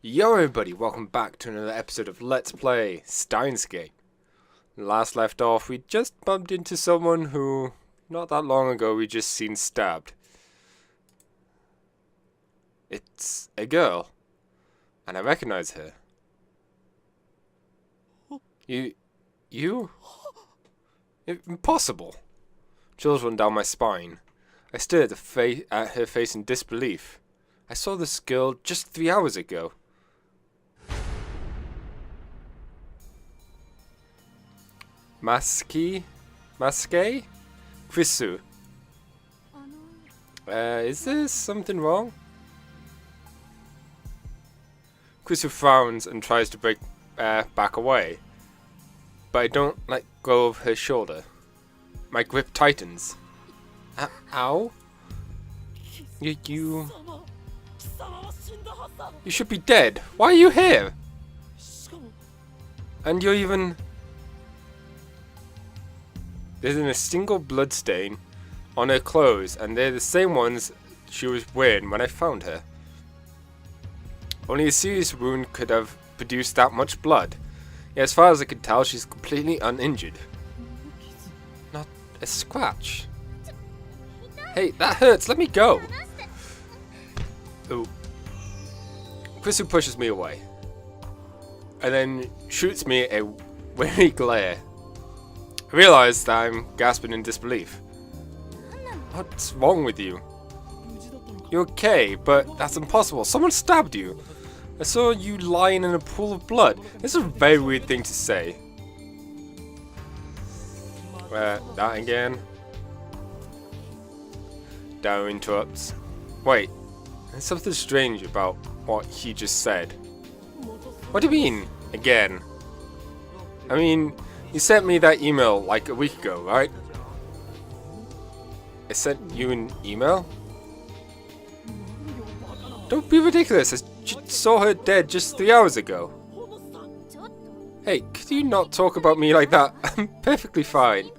Yo everybody, welcome back to another episode of Let's Play Steins. Last left off, we just bumped into someone who, not that long ago, we just seen stabbed. It's a girl, and I recognize her. You? Impossible. Chills run down my spine. I stared at her face in disbelief. I saw this girl just 3 hours ago. Maske? Krisu. Is there something wrong? Krisu frowns and tries to back away, but I don't let go of her shoulder. My grip tightens. Ow? You should be dead. Why are you here? And you're even... There's a single blood stain on her clothes, and they're the same ones she was wearing when I found her. Only a serious wound could have produced that much blood. Yeah, as far as I could tell, she's completely uninjured. Not a scratch. Hey, that hurts. Let me go. Ooh. Krisu pushes me away, and then shoots me a weary glare. I realize that I'm gasping in disbelief. What's wrong with you? You're okay, but that's impossible. Someone stabbed you. I saw you lying in a pool of blood. It's a very weird thing to say. That again. Dao interrupts. Wait, there's something strange about what he just said. What do you mean, again? I mean, you sent me that email like a week ago, right? I sent you an email? Don't be ridiculous, I saw her dead just 3 hours ago. Hey, could you not talk about me like that? I'm perfectly fine.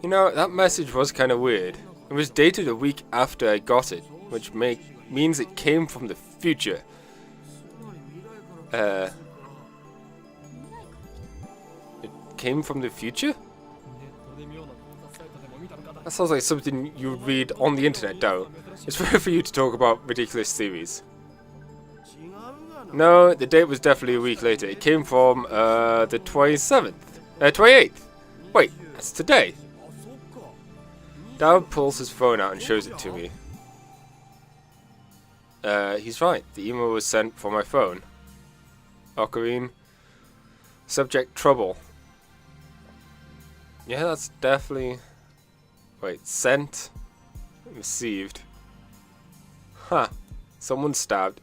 You know, that message was kind of weird. It was dated a week after I got it, which means it came from the future. It came from the future? That sounds like something you would read on the internet, Dao. It's rare for you to talk about ridiculous theories. No, the date was definitely a week later. It came from, the 28th. Wait, that's today. Dao pulls his phone out and shows it to me. He's right. The email was sent from my phone. Ocarine. Subject trouble. Yeah, that's definitely... Wait, sent? Received. Huh. Someone stabbed.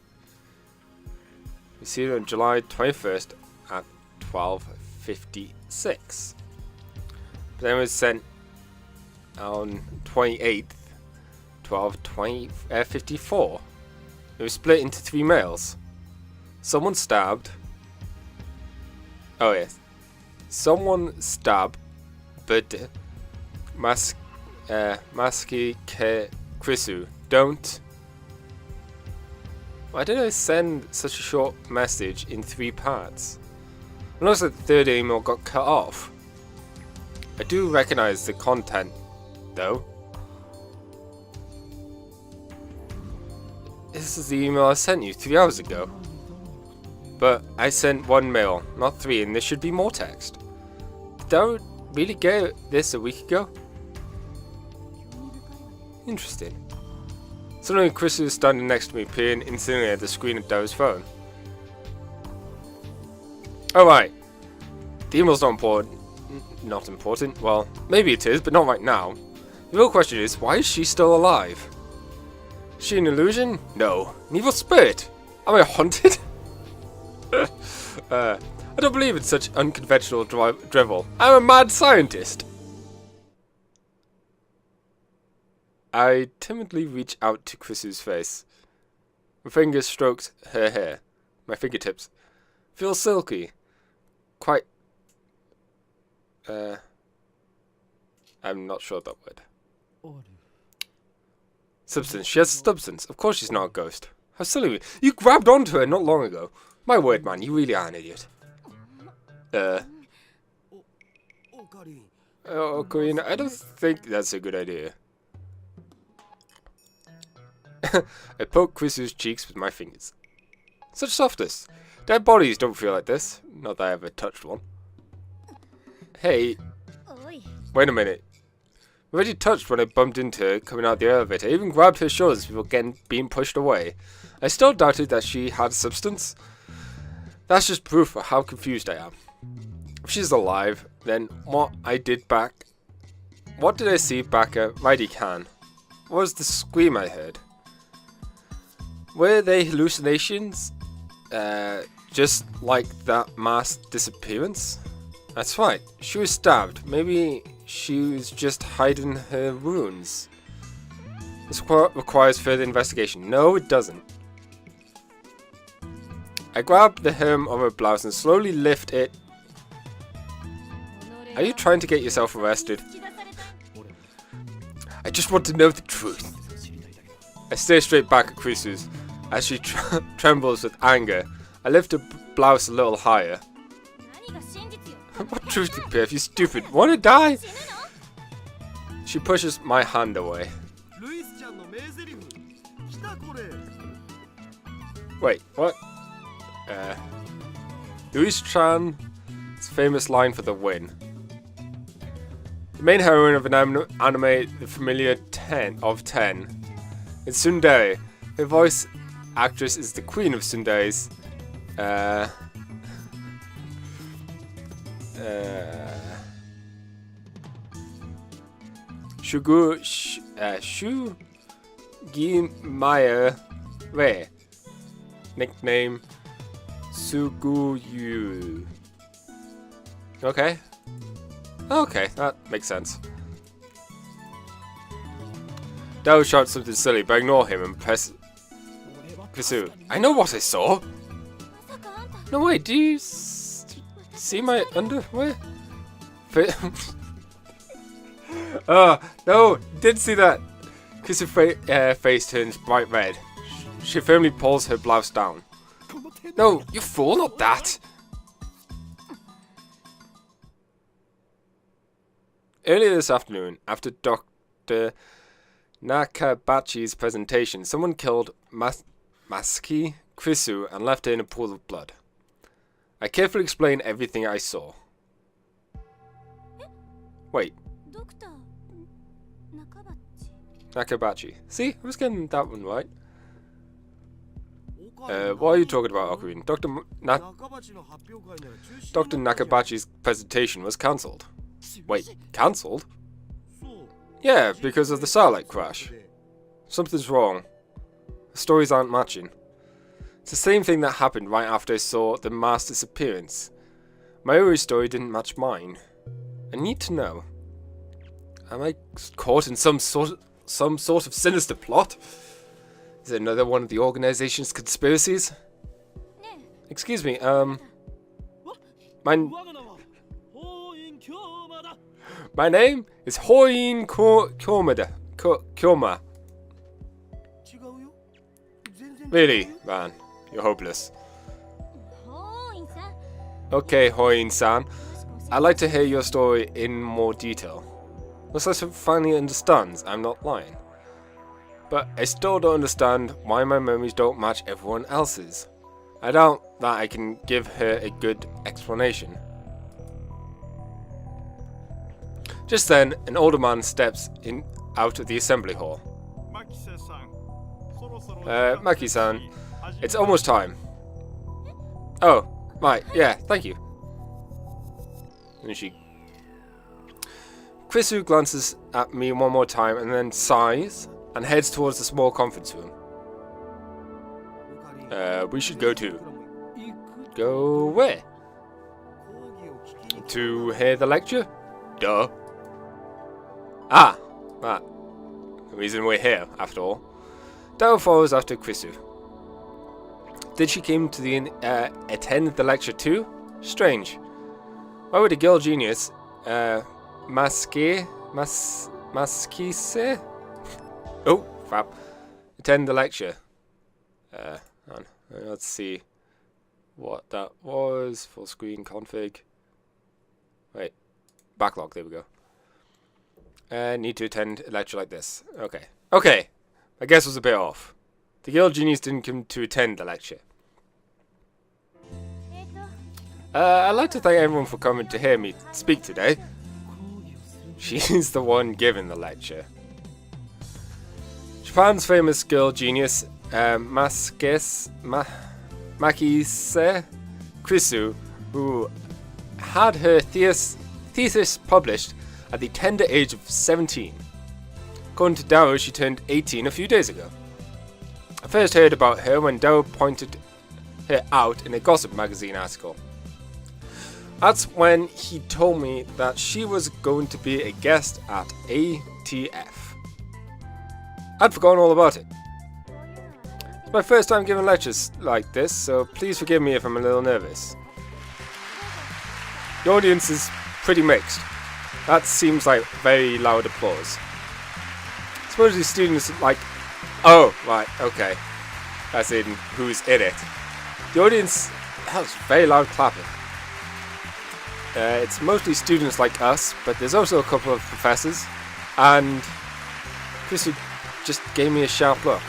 Received on July 21st at 12:56. Then it was sent on 28th, 12:54. It was split into 3 mails. Someone stabbed. Oh yes. Someone stabbed. But Maske Krisu. Don't. Why did I send such a short message in 3 parts? It looks like the third email got cut off. I do recognize the content, though. This is the email I sent you 3 hours ago. But I sent 1 mail, not 3, and there should be more text. Did I really get this a week ago? Interesting. Suddenly Chris is standing next to me, peering instantly at the screen of Dao's phone. Oh right. The email's not important. Not important? Well, maybe it is, but not right now. The real question is, why is she still alive? Is she an illusion? No. An evil spirit? Am I haunted? I don't believe in such unconventional drivel. I'm a mad scientist. I timidly reach out to Krisu's face. My fingers strokes her hair. My fingertips feel silky. Quite... I'm not sure of that word. Substance. She has substance. Of course she's not a ghost. How silly of you. You grabbed onto her not long ago. My word, man, you really are an idiot. Oh, Korean, I don't think that's a good idea. I poke Krisu's cheeks with my fingers. Such softness. Dead bodies don't feel like this. Not that I ever touched one. Hey. Wait a minute. I already touched when I bumped into her coming out the elevator. I even grabbed her shoulders before being pushed away. I still doubted that she had substance. That's just proof of how confused I am. If she's alive, then what did I see back at Mighty Can? What was the scream I heard? Were they hallucinations? Just like that mass disappearance? That's right, she was stabbed. Maybe she was just hiding her wounds. This requires further investigation. No, it doesn't. I grab the hem of her blouse and slowly lift it. Are you trying to get yourself arrested? I just want to know the truth. I stare straight back at Krisu's. As she trembles with anger, I lift her blouse a little higher. What truth do you fear, if you stupid? Want to die? She pushes my hand away. Wait, what? Luis-chan's famous line for the win. The main heroine of an anime, the familiar 10 of 10, is Tsundere. Her voice actress is the queen of tsunderes. Shugimae Re. Nickname Suguyu. Okay. Okay, that makes sense. Dao shouts something silly, but I ignore him and press Krisu. I know what I saw! No way, do you see my underwear? Oh, no, did see that! Krisu's face turns bright red. She firmly pulls her blouse down. No, you fool, not that! Earlier this afternoon, after Dr. Nakabachi's presentation, someone killed Masuki Krisu and left her in a pool of blood. I carefully explain everything I saw. Wait. Nakabachi. See, I was getting that one right. What are you talking about, Ocarina? Dr. Nakabachi's presentation was cancelled. Wait, cancelled? Yeah, because of the satellite crash. Something's wrong. The stories aren't matching. It's the same thing that happened right after I saw the mass disappearance. My Uri story didn't match mine. I need to know. Am I caught in some sort of sinister plot? Is it another one of the organization's conspiracies? Excuse me, my name is Hoin Kyoma. Really, man, you're hopeless. Okay, Hoin-san. I'd like to hear your story in more detail. Looks like she finally understands I'm not lying. But I still don't understand why my memories don't match everyone else's. I doubt that I can give her a good explanation. Just then, an older man steps out of the assembly hall. Maki-san, it's almost time. Oh, right, yeah, thank you. And Krisu glances at me one more time and then sighs and heads towards the small conference room. We should go too. Go where? To hear the lecture? Duh. Ah, that. The reason we're here, after all. Dao follows after Krisu. Did she came to attend the lecture too? Strange. Why would a girl genius, Maskise? Oh, crap. Attend the lecture. On. Let's see what that was. Full screen config. Wait, backlog. There we go. Need to attend a lecture like this. Okay. Okay. I guess it was a bit off. The girl genius didn't come to attend the lecture. I'd like to thank everyone for coming to hear me speak today. She's the one giving the lecture. Japan's famous girl genius, Makise Krisu, who had her thesis published at the tender age of 17. According to Dao, she turned 18 a few days ago. I first heard about her when Dao pointed her out in a gossip magazine article. That's when he told me that she was going to be a guest at ATF. I'd forgotten all about it. It's my first time giving lectures like this, so please forgive me if I'm a little nervous. The audience is pretty mixed. That seems like very loud applause. I suppose the students like, oh, right, okay. As in, who's in it. The audience has very loud clapping. It's mostly students like us, but there's also a couple of professors, and Chris just gave me a sharp look.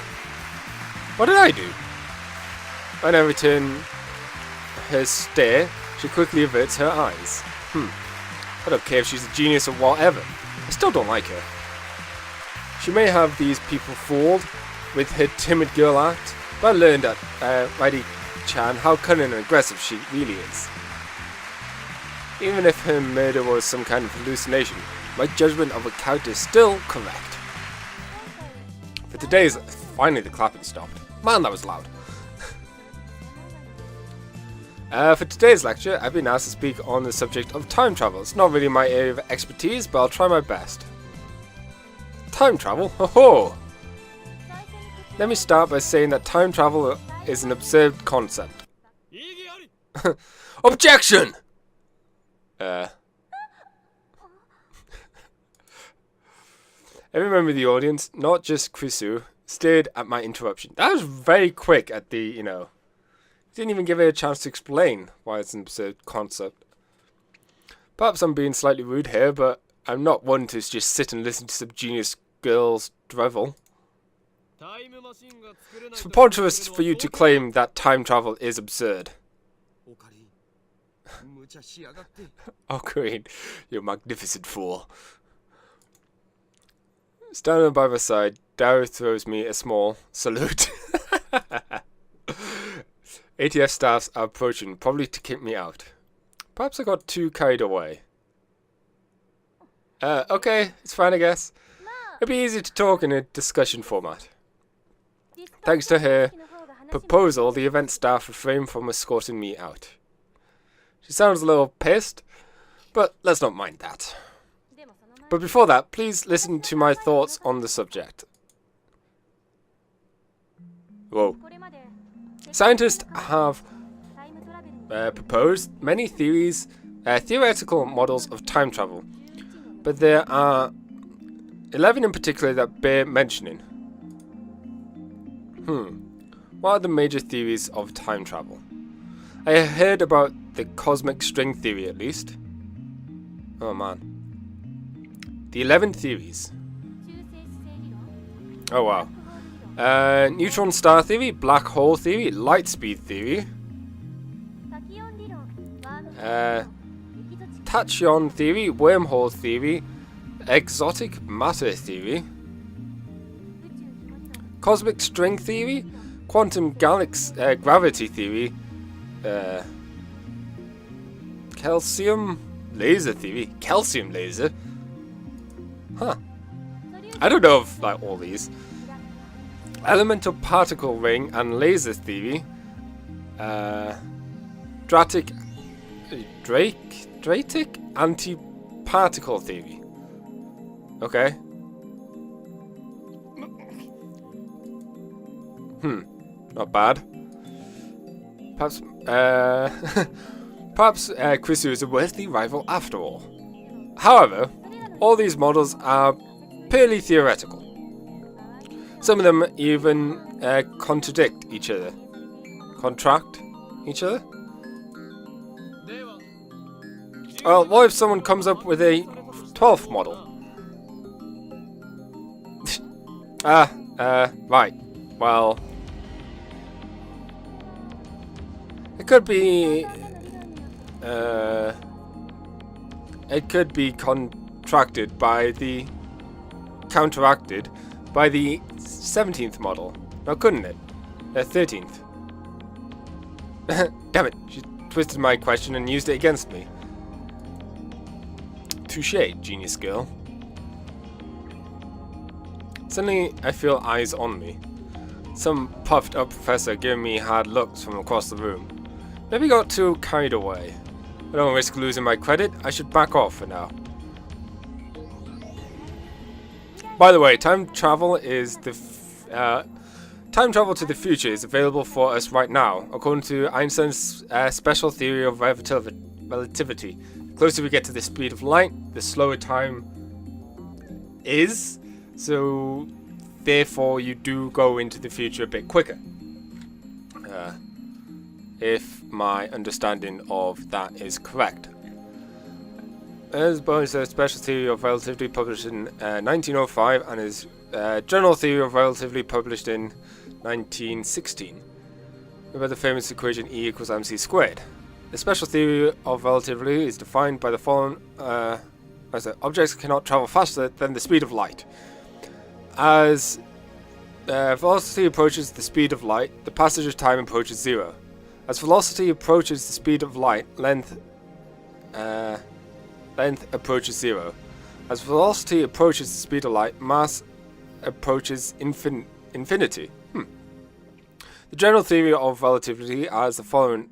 What did I do? When I return her stare, she quickly averts her eyes. I don't care if she's a genius or whatever. I still don't like her. She may have these people fooled with her timid girl act, but I learned at Raidi-chan how cunning and aggressive she really is. Even if her murder was some kind of hallucination, my judgment of a character is still correct. For today's, finally the clapping stopped. Man, that was loud. For today's lecture, I've been asked to speak on the subject of time travel. It's not really my area of expertise, but I'll try my best. Time travel? Ho ho! Let me start by saying that time travel is an absurd concept. Objection! Every member of the audience, not just Krisu, stared at my interruption. That was very quick at the, didn't even give her a chance to explain why it's an absurd concept. Perhaps I'm being slightly rude here, but I'm not one to just sit and listen to some genius girls drivel. It's preposterous for you to claim that time travel is absurd. Ocarine, you magnificent fool. Standing by my side, Dao throws me a small salute. ATF staffs are approaching, probably to kick me out. Perhaps I got too carried away. Okay, it's fine I guess. It'd be easy to talk in a discussion format. Thanks to her proposal, the event staff refrained from escorting me out. She sounds a little pissed, but let's not mind that. But before that, please listen to my thoughts on the subject. Whoa. Scientists have proposed many theories, theoretical models of time travel, but there are 11 in particular that bear mentioning. What are the major theories of time travel? I heard about the cosmic string theory at least. Oh man. The 11 theories. Oh wow. Neutron star theory, black hole theory, light speed theory, tachyon theory, wormhole theory, exotic matter theory, cosmic string theory, quantum gravity theory, calcium laser theory, calcium laser. Huh. I don't know of like all these. Elemental particle ring and laser theory. Dratic antiparticle theory. Okay. Not bad. Perhaps Krisu is a worthy rival after all. However, all these models are purely theoretical. Some of them even contradict each other. Contract each other? Well, what if someone comes up with a 12th model? Right. Well, it could be counteracted by the 17th model. Now, couldn't it? 13th. Damn it! She twisted my question and used it against me. Touché, genius girl. Suddenly, I feel eyes on me. Some puffed up professor giving me hard looks from across the room. Maybe got too carried away. I don't risk losing my credit. I should back off for now. By the way, time travel to the future is available for us right now, according to Einstein's special theory of relativity. The closer we get to the speed of light, the slower time is. So, therefore, you do go into the future a bit quicker. If my understanding of that is correct. As Boyle's special theory of relativity published in 1905 and his general theory of relativity published in 1916. About the famous equation E equals mc squared. The special theory of relativity is defined by the following: as objects cannot travel faster than the speed of light. As velocity approaches the speed of light, the passage of time approaches zero. As velocity approaches the speed of light, length approaches zero. As velocity approaches the speed of light, mass approaches infinity. The general theory of relativity has the following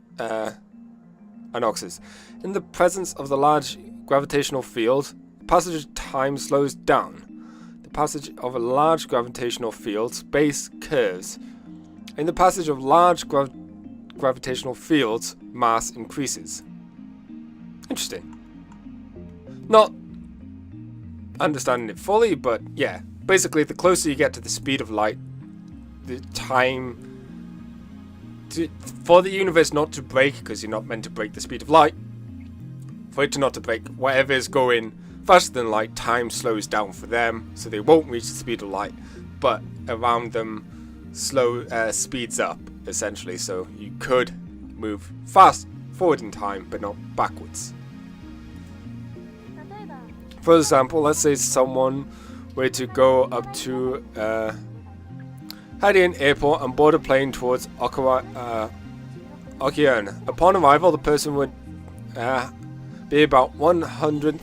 anoxes. In the presence of the large gravitational field, the passage of time slows down. The passage of a large gravitational field, space curves. In the passage of large gravitational fields, mass increases. Interesting. Not understanding it fully, but yeah. Basically, the closer you get to the speed of light, the time for the universe not to break, because you're not meant to break the speed of light, for it to not to break, whatever is going faster than light, time slows down for them, so they won't reach the speed of light, but around them speeds up, essentially, so you could move fast forward in time, but not backwards. For example, let's say someone were to go up to Hadian Airport and board a plane towards Okeana. Upon arrival, the person would be about 100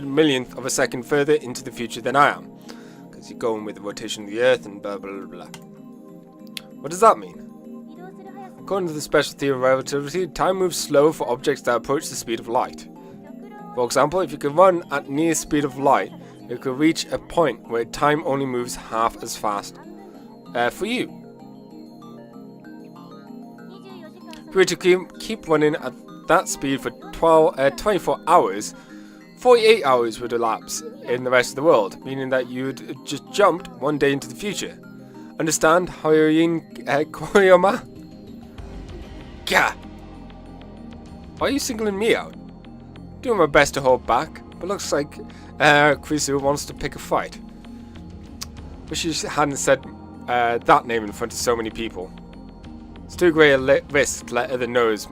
millionth of a second further into the future than I am, because you're going with the rotation of the Earth and blah blah blah. What does that mean? According to the special theory of relativity, time moves slow for objects that approach the speed of light. For example, if you could run at near speed of light, you could reach a point where time only moves half as fast for you. If you were to keep running at that speed for 24 hours, 48 hours would elapse in the rest of the world, meaning that you'd just jumped one day into the future. Understand, Haoyin Koyama? Gah! Why are you singling me out? Doing my best to hold back, but looks like Krisu wants to pick a fight. Wish she hadn't said that name in front of so many people. It's too great a risk to let others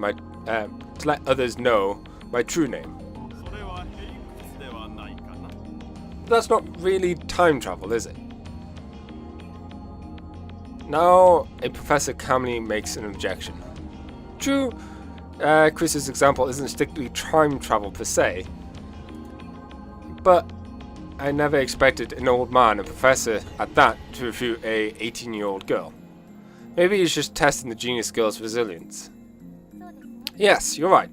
know my true name. But that's not really time travel, is it? Now, a professor calmly makes an objection. True, Chris's example isn't strictly time travel per se, but I never expected an old man, a professor at that, to refute a 18-year-old girl. Maybe he's just testing the genius girl's resilience. Yes, you're right.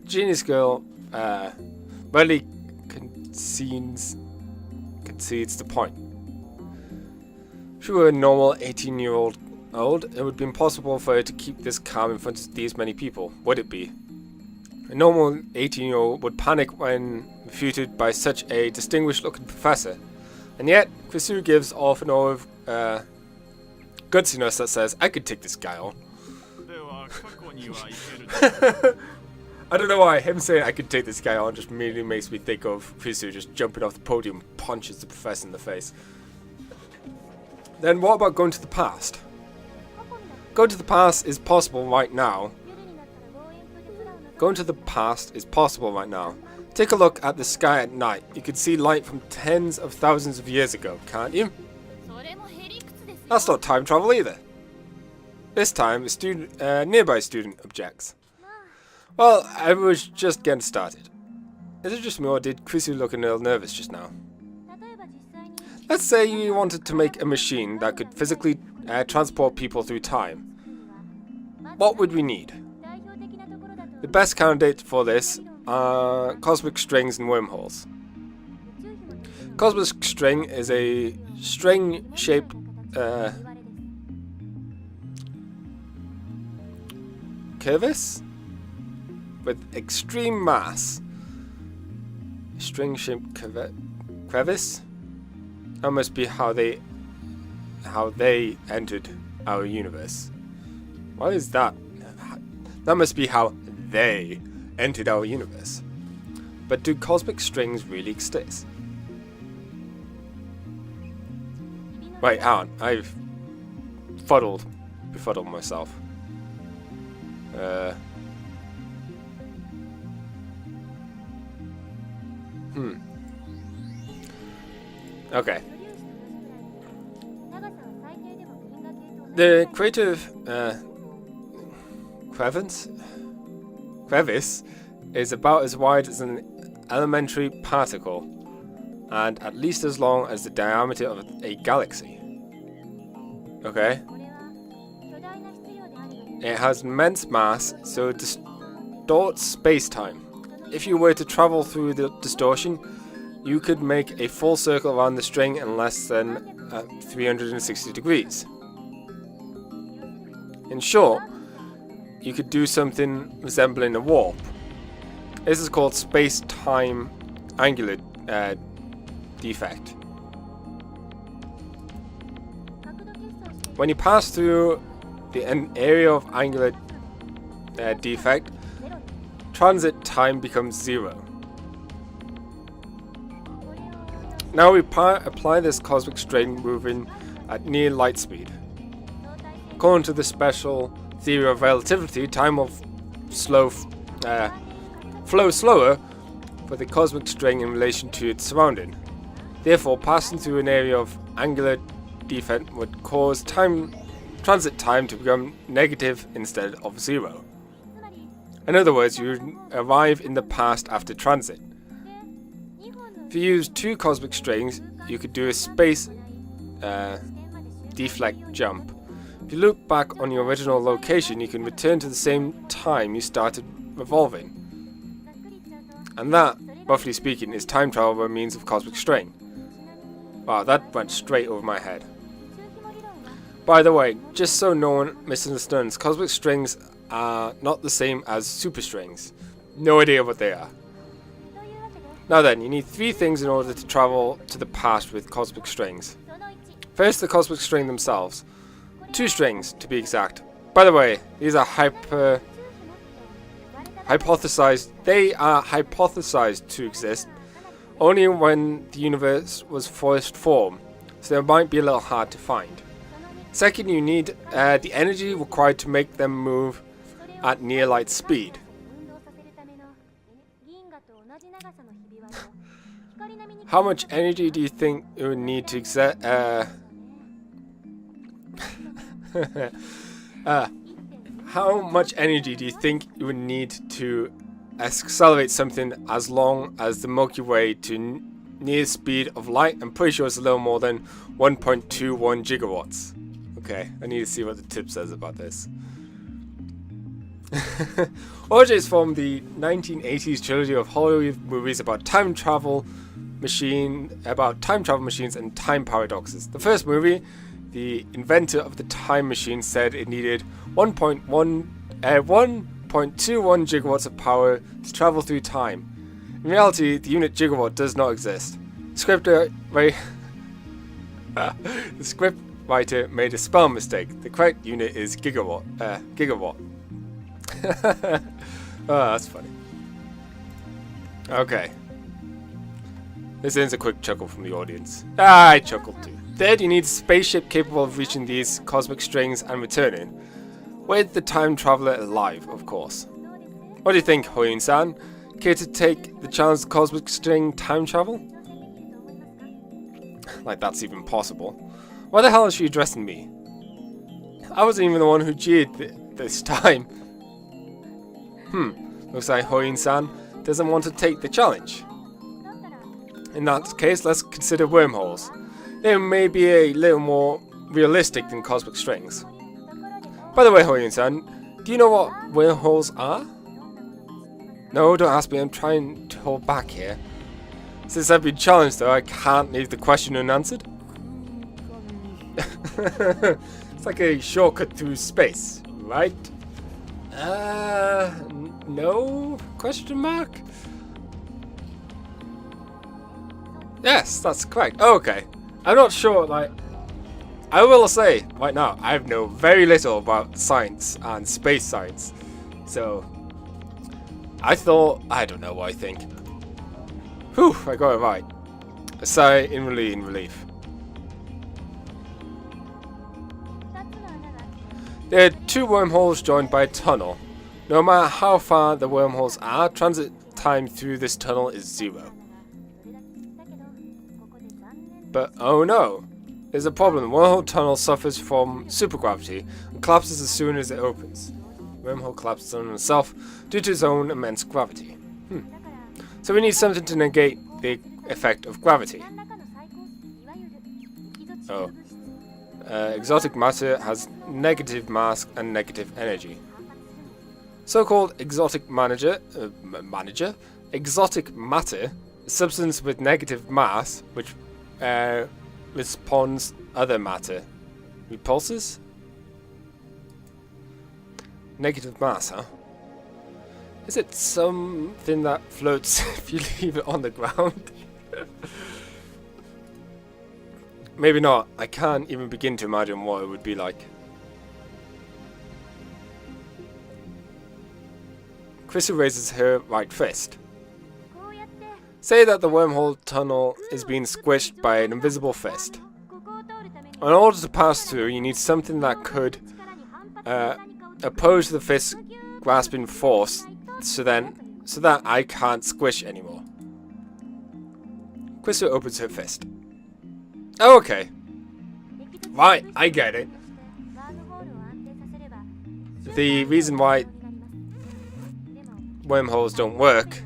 Genius girl readily concedes the point. If she were a normal 18-year-old, it would be impossible for her to keep this calm in front of these many people, would it be? A normal 18-year-old would panic when refuted by such a distinguished-looking professor, and yet Krisu gives off an aura of gutsiness that says, I could take this guy on. I don't know why him saying I could take this guy on just immediately makes me think of Kusu just jumping off the podium and punches the professor in the face. Then what about going to the past? Going to the past is possible right now. Going to the past is possible right now. Take a look at the sky at night. You can see light from tens of thousands of years ago, can't you? That's not time travel either. This time, a nearby student objects. Well, I was just getting started. Is it just me or did Kusu look a little nervous just now? Let's say you wanted to make a machine that could physically transport people through time. What would we need? The best candidate for this are cosmic strings and wormholes. Cosmic string is a string-shaped crevice with extreme mass. String-shaped crevice. That must be how they entered our universe. What is that? That must be how they entered our universe. But do cosmic strings really exist? Wait, hang on. I've befuddled myself. Okay. The creative crevice is about as wide as an elementary particle and at least as long as the diameter of a galaxy. Okay. It has immense mass, so it distorts space-time. If you were to travel through the distortion, you could make a full circle around the string in less than 360 degrees. In short, you could do something resembling a warp. This is called space-time angular defect. When you pass through an area of angular defect, transit time becomes 0. Now we apply this cosmic string moving at near light speed. According to the special theory of relativity, time will flow slower for the cosmic string in relation to its surrounding. Therefore, passing through an area of angular defect would cause transit time to become negative instead of 0. In other words, you arrive in the past after transit. If you use 2 cosmic strings, you could do a space deflect jump. If you look back on your original location, you can return to the same time you started revolving. And that, roughly speaking, is time travel by means of cosmic string. Wow, that went straight over my head. By the way, just so no one misunderstands, cosmic strings are not the same as superstrings. No idea what they are. Now then, you need 3 things in order to travel to the past with cosmic strings. First, the cosmic string themselves. 2 strings, to be exact. By the way, these are hypothesized. They are hypothesized to exist only when the universe was first formed, so they might be a little hard to find. Second, you need the energy required to make them move at near light speed. How much energy do you think you would need to how much energy do you think you would need to accelerate something as long as the Milky Way to near speed of light? I'm pretty sure it's a little more than 1.21 gigawatts. Okay, I need to see what the tip says about this. Originates from the 1980s trilogy of Hollywood movies about time travel machines and time paradoxes. The first movie, the inventor of the time machine said it needed 1.21 gigawatts of power to travel through time. In reality, the unit gigawatt does not exist. The script writer made a spell mistake. The correct unit is gigawatt. Gigawatt. Oh, that's funny. Okay. This ends a quick chuckle from the audience. I chuckled too. Third, you need a spaceship capable of reaching these cosmic strings and returning. With the time traveler alive, of course. What do you think, Hoyun-san? Care to take the challenge of cosmic string time travel? Like that's even possible. Why the hell is she addressing me? I wasn't even the one who jeered this time. Looks like Hoyun-san doesn't want to take the challenge. In that case, let's consider wormholes. They may be a little more realistic than cosmic strings. By the way, Hoyun-san, do you know what wormholes are? No, don't ask me, I'm trying to hold back here. Since I've been challenged though, I can't leave the question unanswered. It's like a shortcut through space, right? No? Question mark? Yes, that's correct. Oh, okay. I'm not sure, like... I will say, right now, I know very little about science and space science. So... I don't know what I think. Whew, I got it right. A sigh in relief. There are two wormholes joined by a tunnel. No matter how far the wormholes are, transit time through this tunnel is 0. But oh no! There's a problem. The wormhole tunnel suffers from supergravity and collapses as soon as it opens. The wormhole collapses on itself due to its own immense gravity. So we need something to negate the effect of gravity. Oh. Exotic matter has negative mass and negative energy. So-called exotic exotic matter, a substance with negative mass, which responds other matter. Repulses? Negative mass, huh? Is it something that floats if you leave it on the ground? Maybe not. I can't even begin to imagine what it would be like. Crystal raises her right fist. Say that the wormhole tunnel is being squished by an invisible fist. In order to pass through, you need something that could oppose the fist's grasping force, so that I can't squish anymore. Crystal opens her fist. Oh, okay. Right, I get it. The reason why wormholes don't work,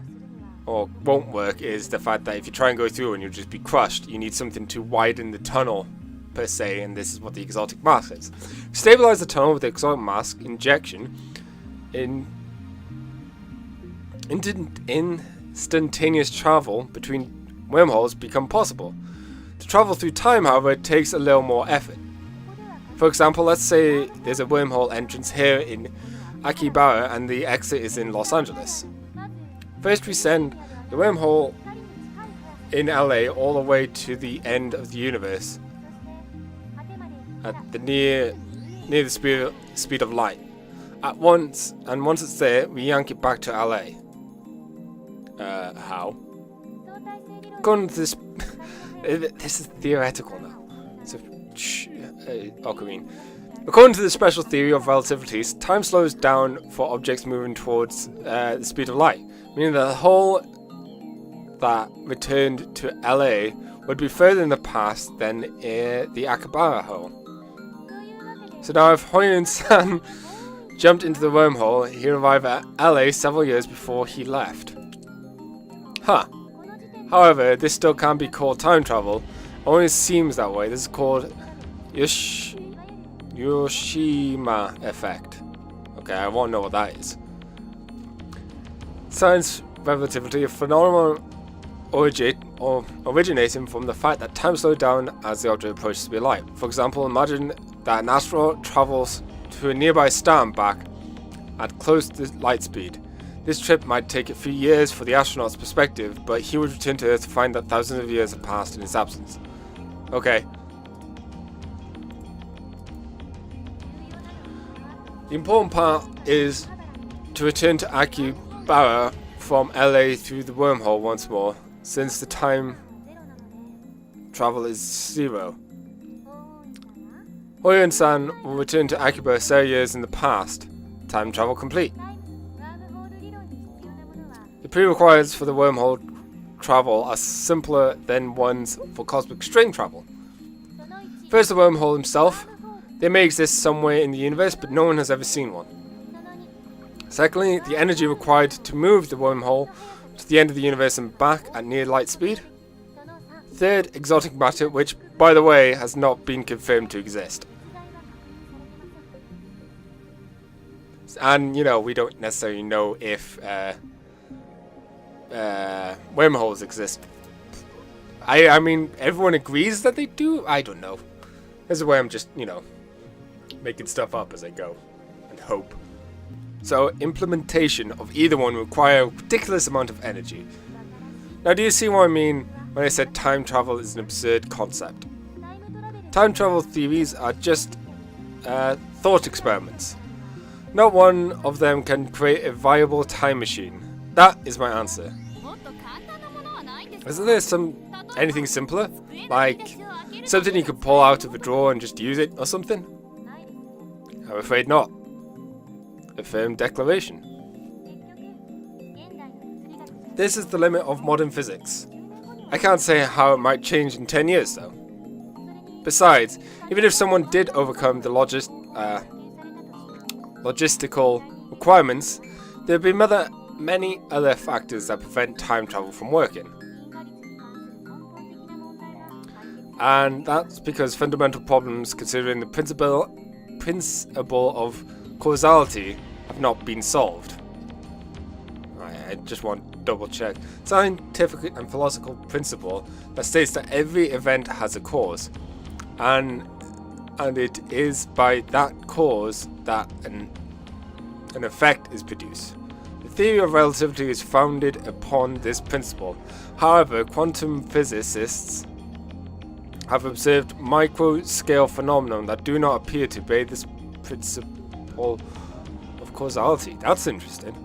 or won't work, is the fact that if you try and go through and you'll just be crushed, you need something to widen the tunnel, per se, and this is what the exotic mask is. Stabilize the tunnel with the exotic mask injection. Instantaneous travel between wormholes become possible. To travel through time, however, it takes a little more effort. For example, let's say there's a wormhole entrance here in Akihabara and the exit is in Los Angeles. First we send the wormhole in LA all the way to the end of the universe at the near the speed of light. Once it's there, we yank it back to LA. How? According to this, this is theoretical now. So, Ocarine. According to the special theory of relativity, time slows down for objects moving towards the speed of light, meaning that the hole that returned to LA would be further in the past than the Akihabara hole. So now if Hoyun-san jumped into the wormhole, he arrived at LA several years before he left. Huh. However, this still can't be called time travel. It only seems that way. This is called Urashima Effect. Okay, I won't know what that is. Science relativity, a phenomenon originating from the fact that time slows down as the object approaches speed of light. For example, imagine that an astronaut travels to a nearby star and back at close to light speed. This trip might take a few years for the astronaut's perspective, but he would return to Earth to find that thousands of years have passed in his absence. Okay. The important part is to return to Akihabara from LA through the wormhole once more, since the time travel is 0. Hoyo and San will return to Akihabara several years in the past. Time travel complete. The prerequisites for the wormhole travel are simpler than ones for cosmic string travel. First, the wormhole himself. They may exist somewhere in the universe, but no one has ever seen one. Secondly, the energy required to move the wormhole to the end of the universe and back at near light speed. Third, exotic matter, which, by the way, has not been confirmed to exist. And, you know, we don't necessarily know if wormholes exist. I mean, everyone agrees that they do? I don't know. This is where I'm just, you know, making stuff up as I go and hope. So, implementation of either one require a ridiculous amount of energy. Now, do you see what I mean when I said time travel is an absurd concept? Time travel theories are just thought experiments. Not one of them can create a viable time machine. That is my answer. Isn't there anything simpler? Like something you could pull out of a drawer and just use it or something? I'm afraid not. A firm declaration. This is the limit of modern physics. I can't say how it might change in 10 years though. Besides, even if someone did overcome the logistical requirements, there would be many other factors that prevent time travel from working. And that's because fundamental problems considering the principle of causality have not been solved. I just want to double check. Scientific and philosophical principle that states that every event has a cause, and it is by that cause that an effect is produced. The theory of relativity is founded upon this principle. However, quantum physicists have observed micro-scale phenomena that do not appear to obey this principle of causality. That's interesting.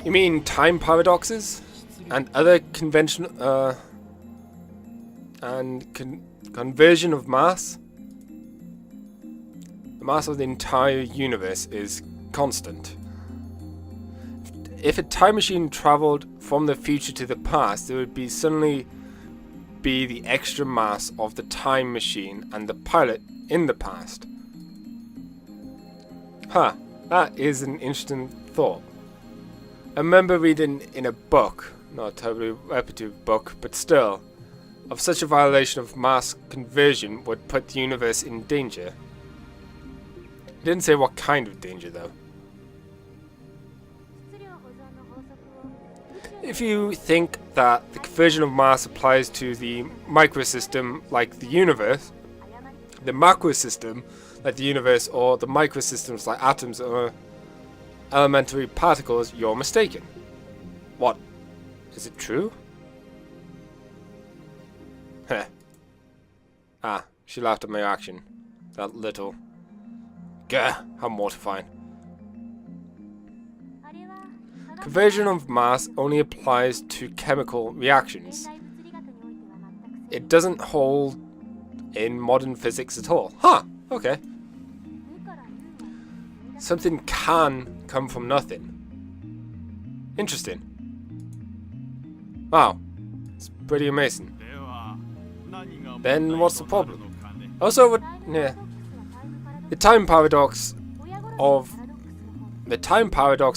You mean time paradoxes and other conventional conversion of mass? The mass of the entire universe is constant. If a time machine traveled from the future to the past, there would suddenly be the extra mass of the time machine and the pilot in the past. That is an interesting thought. I remember reading in a book, not a totally repetitive book, but still, of such a violation of mass conversion would put the universe in danger. It didn't say what kind of danger though. If you think that the conversion of mass applies to the microsystem like the universe, the macrosystem like the universe, or the microsystems like atoms or elementary particles, you're mistaken. What? Is it true? Heh. She laughed at my action. That little. Gah, how mortifying. Conversion of mass only applies to chemical reactions. It doesn't hold in modern physics at all. Okay. Something can come from nothing. Interesting. Wow. It's pretty amazing. Then what's the problem? Also, the time paradox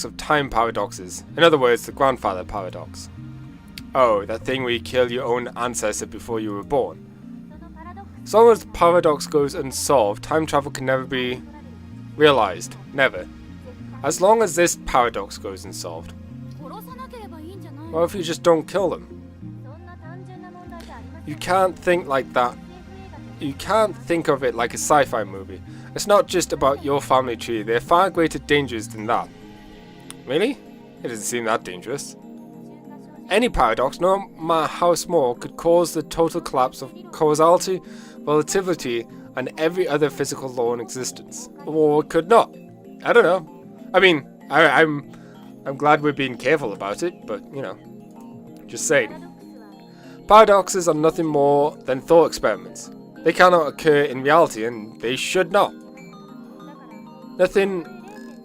of time paradoxes. In other words, the grandfather paradox. Oh, that thing where you kill your own ancestor before you were born. As long as the paradox goes unsolved, time travel can never be realized. Never. As long as this paradox goes unsolved. Well, if you just don't kill them. You can't think like that. You can't think of it like a sci-fi movie. It's not just about your family tree. There are far greater dangers than that. Really? It doesn't seem that dangerous. Any paradox, no matter how small, could cause the total collapse of causality, relativity, and every other physical law in existence. Or it could not. I don't know. I mean, I'm glad we're being careful about it, but, you know, just saying. Paradoxes are nothing more than thought experiments. They cannot occur in reality, and they should not. Nothing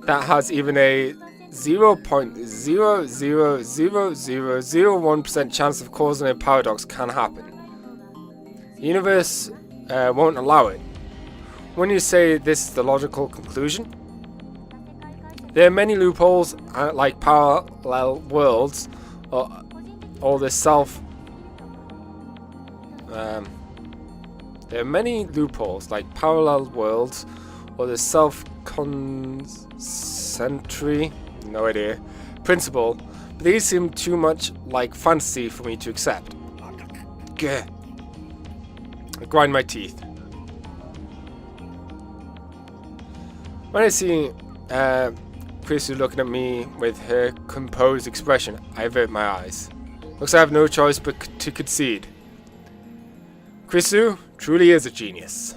that has even a 0.00001% chance of causing a paradox can happen. The universe won't allow it. When you say this is the logical conclusion, there are many loopholes like parallel worlds or the self. There are many loopholes like parallel worlds or the self-concentratory, no idea, principle, but these seem too much like fantasy for me to accept. Gah. I grind my teeth. When I see Krisu looking at me with her composed expression, I avert my eyes. Looks like I have no choice but to concede. Krisu truly is a genius.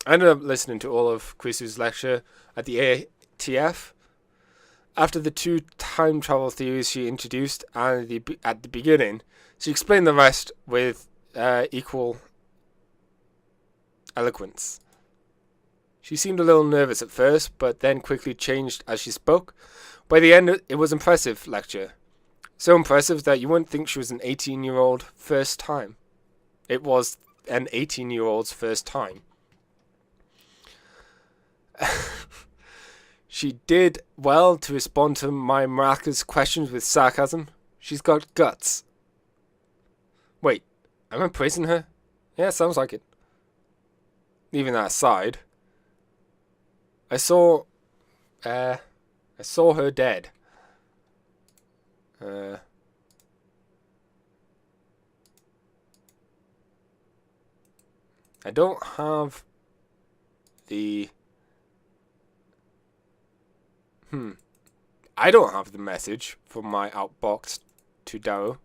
I ended up listening to all of Krisu's lecture at the ATF. After the two time travel theories she introduced and at the beginning, she explained the rest with equal eloquence. She seemed a little nervous at first, but then quickly changed as she spoke. By the end, it was an impressive lecture. So impressive that you wouldn't think she was an 18-year-old first time. It was an 18-year-old's first time. She did well to respond to my miraculous questions with sarcasm. She's got guts. Wait, am I praising her? Yeah, sounds like it. Leaving that aside, I saw her dead. I don't have the I don't have the message from my outbox to Darrow.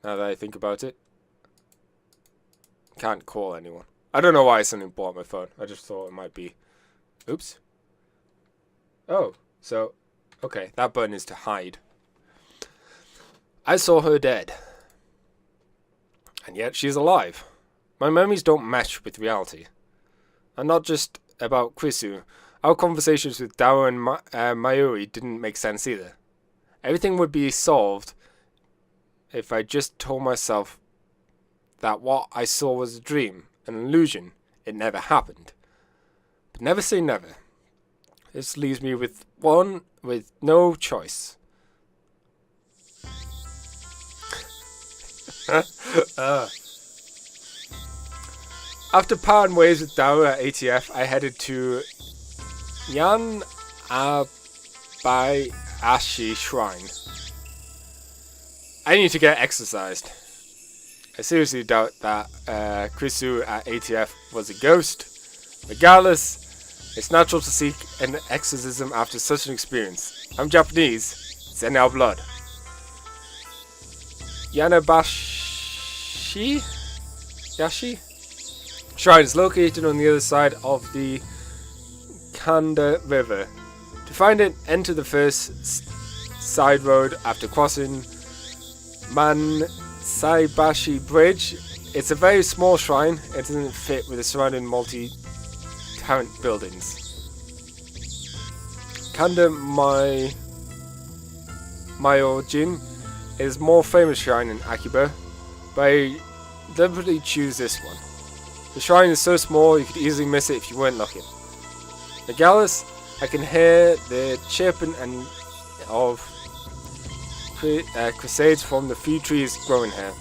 Now that I think about it, can't call anyone. I don't know why I suddenly bought my phone. I just thought it might be. Oops. Oh, so okay, that button is to hide. I saw her dead, and yet she's alive. My memories don't mesh with reality. And not just about Krisu. Our conversations with Darrow and Mayuri didn't make sense either. Everything would be solved if I just told myself that what I saw was a dream, an illusion. It never happened. But never say never. This leaves me with no choice. After parting ways with Darrow at ATF, I headed to Yan Abayashi Shrine. I need to get exercised. I seriously doubt that Krisu at ATF was a ghost. Regardless, it's natural to seek an exorcism after such an experience. I'm Japanese. It's in our blood. Yanabashi Yashi Shrine is located on the other side of the Kanda River. To find it, enter the first side road after crossing Mansaibashi Bridge. It's a very small shrine. It doesn't fit with the surrounding multi-turret buildings. Kanda Myojin is more famous shrine in Akiba, but I deliberately choose this one. The shrine is so small you could easily miss it if you weren't looking. Regardless, I can hear the chirping of crusades from the few trees growing here.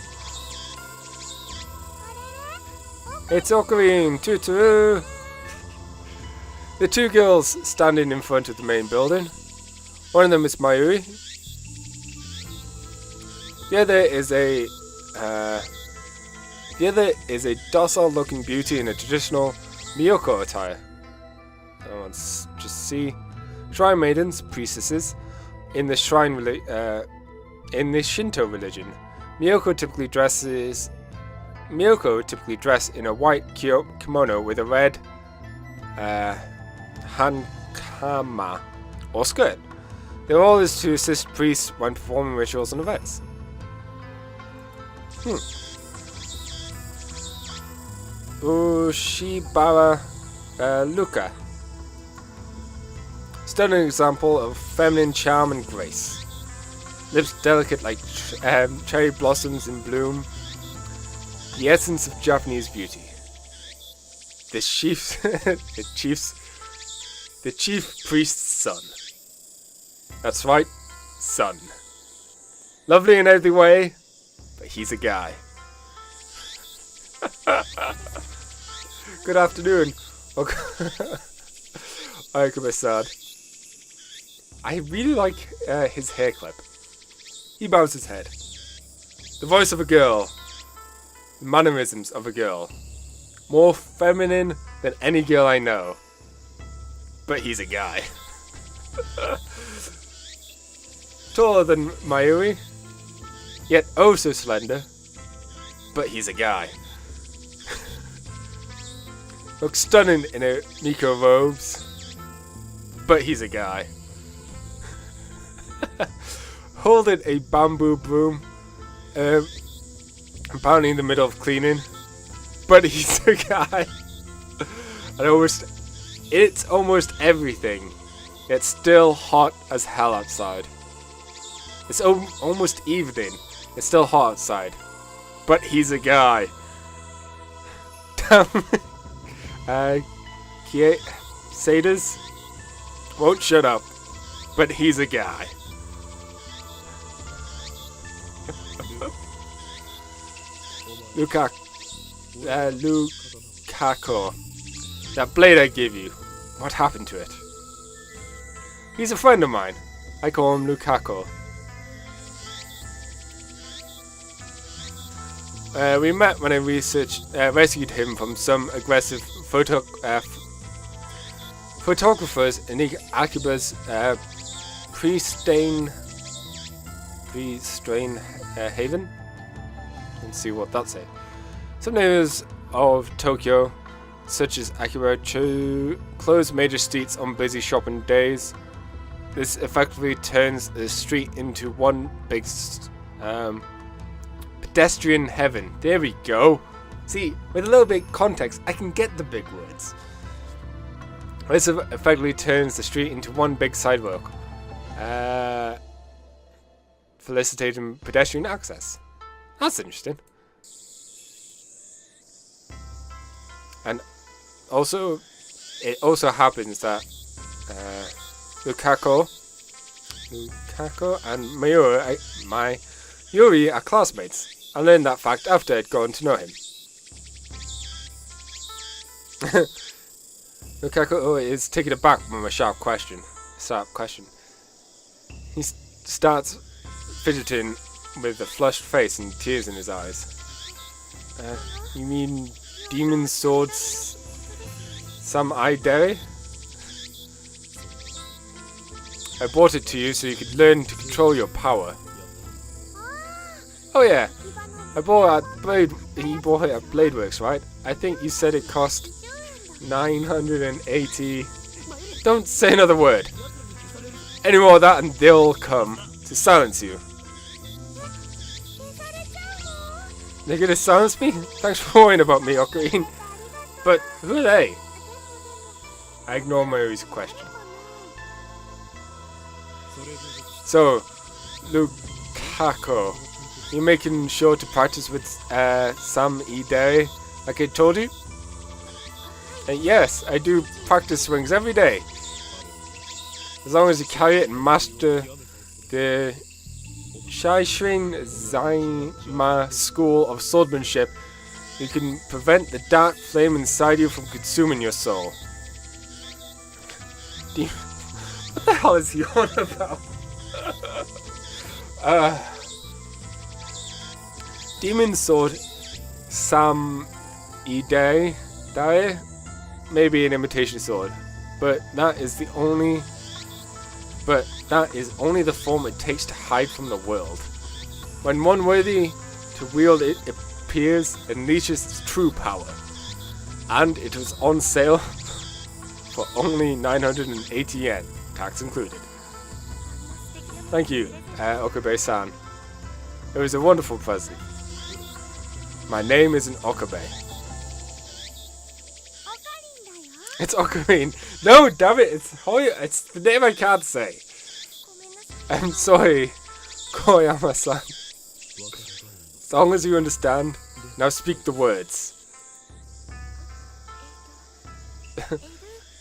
It's Ocarine! Tutu! The two girls standing in front of the main building. One of them is Mayuri. The other is a docile-looking beauty in a traditional Miyoko attire. Let's just see. Shrine maidens, priestesses, In the Shinto religion, Miyoko typically dress in a white kimono with a red hankama or skirt. Their role is to assist priests when performing rituals and events. Ushibara Luka. Stunning example of feminine charm and grace. Lips delicate like cherry blossoms in bloom. The essence of Japanese beauty. The chief priest's son. That's right, son. Lovely in every way, but he's a guy. Good afternoon. Alaikum. I really like his hair clip. He bows his head. The voice of a girl. The mannerisms of a girl. More feminine than any girl I know. But he's a guy. Taller than Mayuri. Yet oh so slender. But he's a guy. Looks stunning in her Miko robes. But he's a guy. Holding a bamboo broom. Apparently in the middle of cleaning. But he's a guy. And it's almost everything. Yet still hot as hell outside. It's almost evening. It's still hot outside. But he's a guy. Damn. Saders won't shut up. But he's a guy. Lukaku. That blade I gave you. What happened to it? He's a friend of mine. I call him Lukaku. We met when I rescued him from some aggressive photographers in Akiba's Pedestrian Heaven. Let's see what that's it. Some neighbors of Tokyo, such as Akiba, close major streets on busy shopping days. This effectively turns the street into one big pedestrian heaven. There we go. See, with a little bit of context, I can get the big words. This effectively turns the street into one big sidewalk, facilitating pedestrian access. That's interesting. And also, it also happens that Lukaku and Mayuri are classmates. I learned that fact after I'd gotten to know him. Lukaku is taken aback by my sharp question. He starts fidgeting with a flushed face and tears in his eyes. You mean demon swords? Some idea? I brought it to you so you could learn to control your power. Oh yeah, I bought a blade. You bought it at Bladeworks, right? I think you said it cost 980. Don't say another word. Any more of that and they'll come to silence you. They're gonna silence me? Thanks for worrying about me, Ocarine. But who are they? I ignore Mayuri's question. So, Lukaku, you're making sure to practice with Sam Idere, like I told you? Yes, I do practice swings every day. As long as you carry it and master the Shaishin Zaima school of swordsmanship, you can prevent the dark flame inside you from consuming your soul. What the hell is he on about? Demon sword Sam Idei Dai may be an imitation sword, but that is the only. But that is only the form it takes to hide from the world. When one worthy to wield it appears, it unleashes its true power. And it was on sale for only 980 yen, tax included. Thank you, Okabe-san. It was a wonderful present. My name isn't Okabe. It's Ocarine. No, damn it, it's Hoya. It's the name I can't say. I'm sorry, Koyama-san. As long as you understand, now speak the words.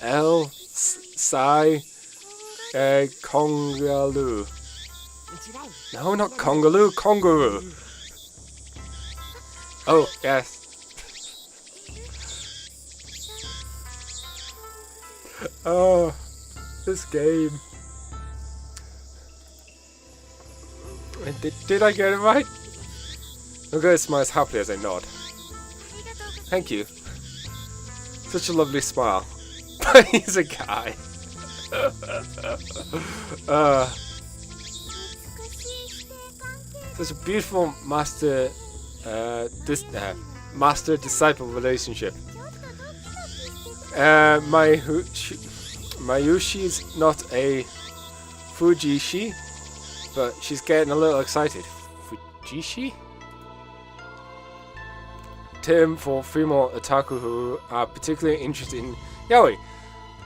El Sai Kongalu. No, not Kongalu, Kongaroo. Oh, yes. Oh, this game. Did I get it right? I'm going to smile as happily as I nod. Thank you. Such a lovely smile. But he's a guy. Such a beautiful master-disciple relationship. Mayushi's not a Fujishi, but she's getting a little excited. Fujishi? Term for female otaku who are particularly interested in yaoi,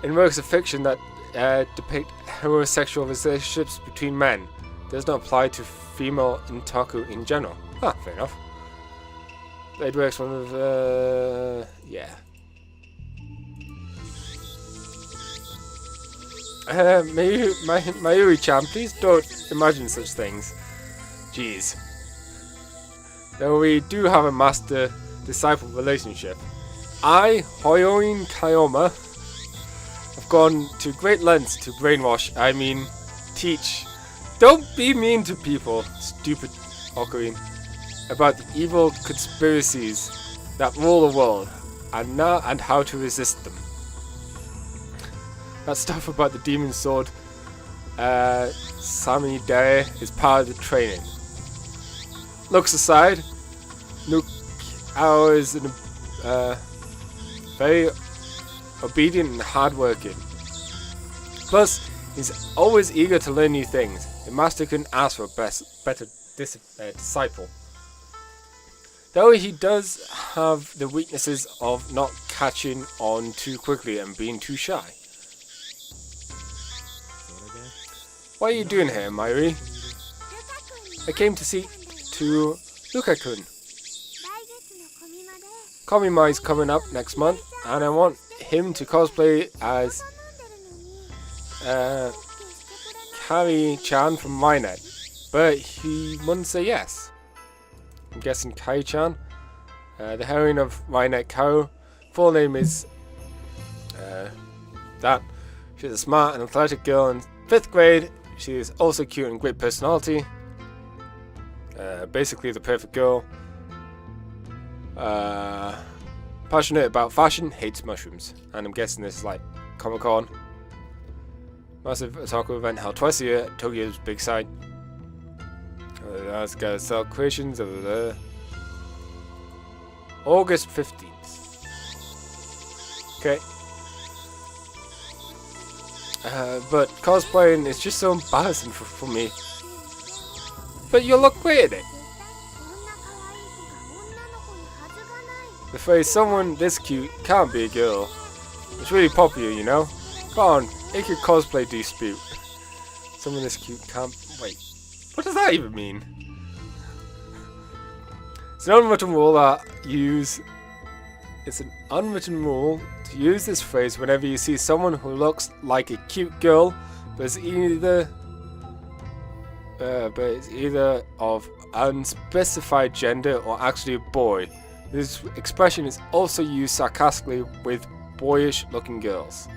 in works of fiction that depict heterosexual relationships between men. Does not apply to female otaku in general. Ah, fair enough. It works one of yeah. Mayuri-chan, please don't imagine such things. Jeez. Though we do have a master-disciple relationship, I, Hoyoin Kayoma, have gone to great lengths to brainwash, teach. Don't be mean to people, stupid Ocarine, about the evil conspiracies that rule the world, and how to resist them. That stuff about the demon sword, Samidare, is part of the training. Looks aside, Nukiao is very obedient and hardworking. Plus, he's always eager to learn new things. The master couldn't ask for a better disciple. Though he does have the weaknesses of not catching on too quickly and being too shy. What are you doing here, Mayuri? I came to see to Luka-kun. Komima is coming up next month, and I want him to cosplay as Kari-chan from Minet, but he wouldn't say yes. I'm guessing Kai-chan, the heroine of Minet Kao. Full name is that. She's a smart and athletic girl in 5th grade. She is also cute and great personality. Basically the perfect girl. Passionate about fashion, hates mushrooms. And I'm guessing this is like Comic-Con. Massive otaku event held twice a year at Tokyo's big site. Let's go sell creations over there. August 15th. Okay. But cosplaying is just so embarrassing for me. But you look great at it. The phrase "someone this cute can't be a girl" is really popular, you know. Come on, make your cosplay dispute. Someone this cute can't. Wait, what does that even mean? It's an unwritten rule that It's an unwritten rule to use this phrase whenever you see someone who looks like a cute girl, but it's either of unspecified gender or actually a boy. This expression is also used sarcastically with boyish-looking girls.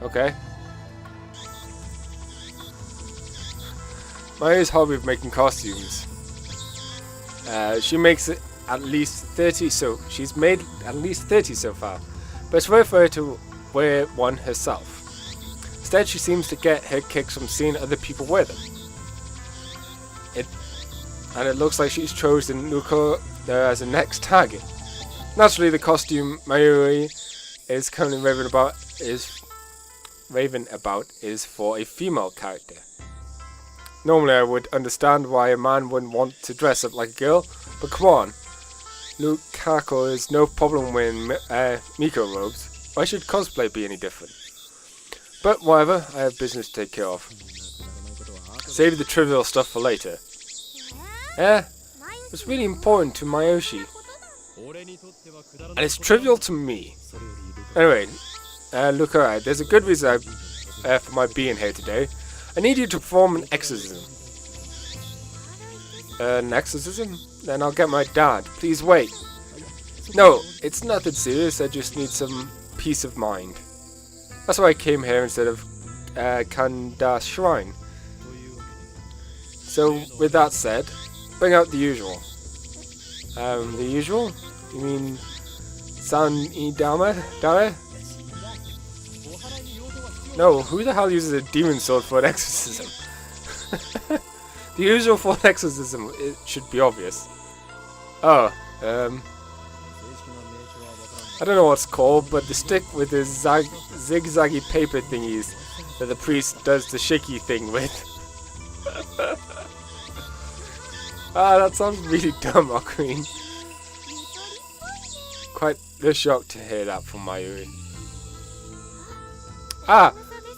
Okay. Mayuri's hobby of making costumes. She makes it at least 30, so she's made at least 30 so far. But it's rare for her to wear one herself. Instead, she seems to get her kicks from seeing other people wear them. It looks like she's chosen Nuko as the next target. Naturally, the costume Mayuri is currently raving about is for a female character. Normally, I would understand why a man wouldn't want to dress up like a girl, but come on. Lukako is no problem wearing Miko robes. Why should cosplay be any different? But whatever, I have business to take care of. Save the trivial stuff for later. It's really important to Mayoshi. And it's trivial to me. Anyway, look, alright, there's a good reason for my being here today. I need you to perform an exorcism. An exorcism? Then I'll get my dad. Please wait. No, it's nothing serious, I just need some peace of mind. That's why I came here instead of Kanda's shrine. So, with that said, bring out the usual. The usual? You mean Dare? No, who the hell uses a demon sword for an exorcism? The usual for an exorcism, it should be obvious. Oh, I don't know what it's called, but the stick with the zigzaggy paper thingies that the priest does the shaky thing with. That sounds really dumb, Queen. Quite a shock to hear that from Mayuri.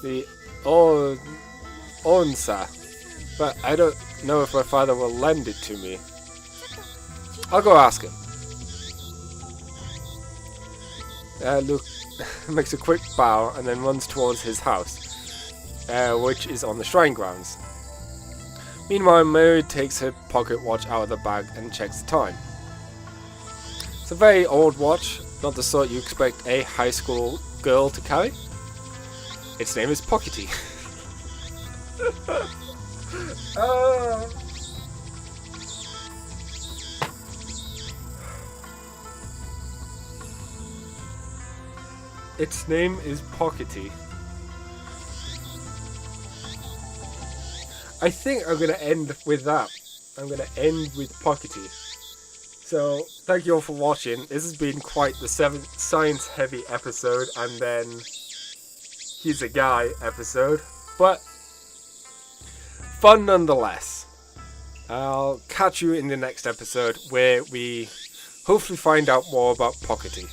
The Onsa. But I don't know if my father will lend it to me. I'll go ask him. Luke makes a quick bow and then runs towards his house, which is on the shrine grounds. Meanwhile, Mary takes her pocket watch out of the bag and checks the time. It's a very old watch, not the sort you expect a high school girl to carry. Its name is Pockety. Its name is Pockety. I think I'm going to end with that. I'm going to end with Pockety. So, thank you all for watching. This has been quite the science heavy episode, and then he's a guy episode. But fun nonetheless. I'll catch you in the next episode where we hopefully find out more about Pockety.